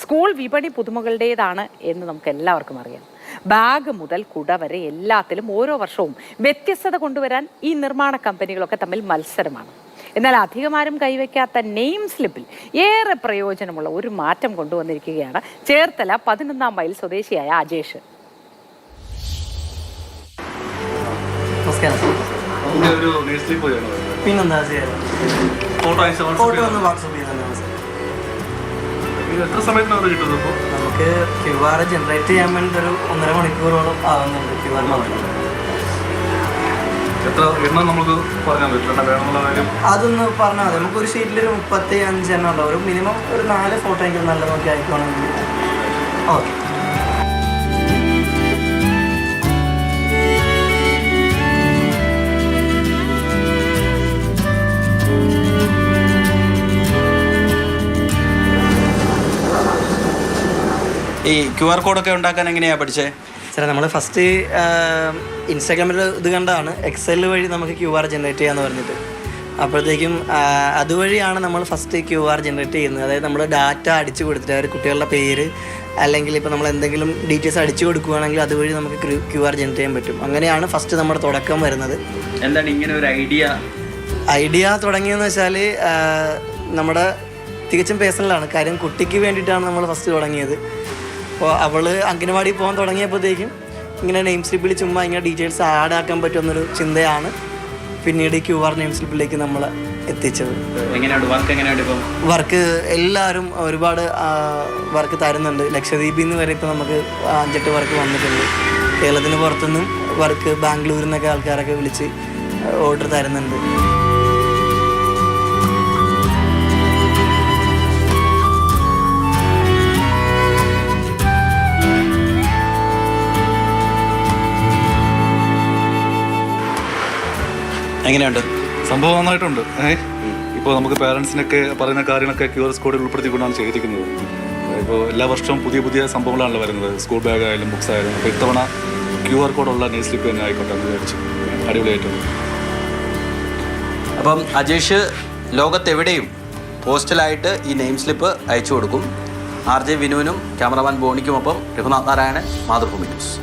School വിപണി പുതുമകളുടേതാണ് എന്ന് നമുക്ക് എല്ലാവർക്കും അറിയാം. ബാഗ് മുതൽ കുട വരെ എല്ലാത്തിലും ഓരോ വർഷവും വ്യത്യസ്തത കൊണ്ടുവരാൻ ഈ നിർമ്മാണ കമ്പനികളൊക്കെ തമ്മിൽ മത്സരമാണ്. എന്നാൽ അധികമാരും കൈവയ്ക്കാത്ത നെയിം സ്ലിപ്പിൽ ഏറെ പ്രയോജനമുള്ള ഒരു മാറ്റം കൊണ്ടുവന്നിരിക്കുകയാണ് ചേർത്തല 11 മൈൽ സ്വദേശിയായ അജേഷ്. നമുക്ക് QR ജനറേറ്റ് ചെയ്യാൻ വേണ്ടി ഒരു 1.5 മണിക്കൂറോളം ആവുന്നുണ്ട്. QR മാത്രം അതൊന്ന് പറഞ്ഞാൽ മതി. നമുക്കൊരു ഷീറ്റിൽ 35 എണ്ണം ഉണ്ടാവും. ഒരു മിനിമം ഒരു 4 ഫോട്ടോ എങ്കിലും നല്ല നോക്കി അയക്കുകയാണെങ്കിൽ ഓക്കെ. ഈ QR കോഡൊക്കെ ഉണ്ടാക്കാൻ എങ്ങനെയാണ് പഠിച്ചത്? സാറേ, നമ്മൾ ഫസ്റ്റ് ഇൻസ്റ്റാഗ്രാമിൽ ഇത് കണ്ടാണ് എക്സൽ വഴി നമുക്ക് QR ജനറേറ്റ് ചെയ്യാമെന്ന് പറഞ്ഞിട്ട്. അപ്പോഴത്തേക്കും അതുവഴിയാണ് നമ്മൾ ഫസ്റ്റ് QR ജനറേറ്റ് ചെയ്യുന്നത്. അതായത് നമ്മൾ ഡാറ്റ അടിച്ചു കൊടുത്തിട്ട് അവർ കുട്ടികളുടെ പേര് അല്ലെങ്കിൽ ഇപ്പോൾ നമ്മൾ എന്തെങ്കിലും ഡീറ്റെയിൽസ് അടിച്ചു കൊടുക്കുകയാണെങ്കിൽ അതുവഴി നമുക്ക് QR ജനറേറ്റ് ചെയ്യാൻ പറ്റും. അങ്ങനെയാണ് ഫസ്റ്റ് നമ്മുടെ തുടക്കം വരുന്നത്. എന്താണ് ഇങ്ങനെ ഒരു ഐഡിയ തുടങ്ങിയെന്ന് വെച്ചാൽ നമ്മുടെ തികച്ചും പേഴ്സണലാണ്. കാര്യം കുട്ടിക്ക് വേണ്ടിയിട്ടാണ് നമ്മൾ ഫസ്റ്റ് തുടങ്ങിയത്. അപ്പോൾ അവൾ അംഗനവാടി പോകാൻ തുടങ്ങിയപ്പോഴത്തേക്കും ഇങ്ങനെ നെയിം സ്ലിപ്പിൽ ചുമ്മാ ഇങ്ങനെ ഡീറ്റെയിൽസ് ആഡ് ആക്കാൻ പറ്റുമെന്നൊരു ചിന്തയാണ് പിന്നീട് QR നെയിം സ്ലിപ്പിലേക്ക് നമ്മൾ എത്തിച്ചത്. വർക്ക് എല്ലാവരും ഒരുപാട് വർക്ക് തരുന്നുണ്ട്. ലക്ഷദ്വീപിൽ നിന്ന് വരെ ഇപ്പോൾ നമുക്ക് 5-8 വർക്ക് വന്നിട്ടുണ്ട്. കേരളത്തിന് പുറത്തുനിന്നും വർക്ക് ബാംഗ്ലൂരിൽ നിന്നൊക്കെ ആൾക്കാരൊക്കെ വിളിച്ച് ഓർഡർ തരുന്നുണ്ട്. എങ്ങനെയുണ്ട് സംഭവം? നന്നായിട്ടുണ്ട്. ഇപ്പോൾ നമുക്ക് പാരൻസിനൊക്കെ പറയുന്ന കാര്യങ്ങളൊക്കെ QR കോഡിൽ ഉൾപ്പെടുത്തിക്കൊണ്ടാണ് ചെയ്തിരിക്കുന്നത്. ഇപ്പോൾ എല്ലാ വർഷവും പുതിയ പുതിയ സംഭവങ്ങളാണല്ലോ വരുന്നത്. സ്കൂൾ ബാഗ് ആയാലും ബുക്സ് ആയാലും. അപ്പോൾ ഇത്തവണ QR കോഡുള്ള നെയിം സ്ലിപ്പ് തന്നെ ആയിക്കോട്ടെ എന്ന് വിചാരിച്ചു. അടിപൊളിയായിട്ടുണ്ട്. അപ്പം അജേഷ് ലോകത്തെവിടെയും പോസ്റ്റലായിട്ട് ഈ നെയിം സ്ലിപ്പ് അയച്ചു കൊടുക്കും. RJ വിനുവിനും ക്യാമറമാൻ ബോണിക്കുമൊപ്പം രഘുനാഥ് നാരായണൻ, മാതൃഭൂമി ന്യൂസ്.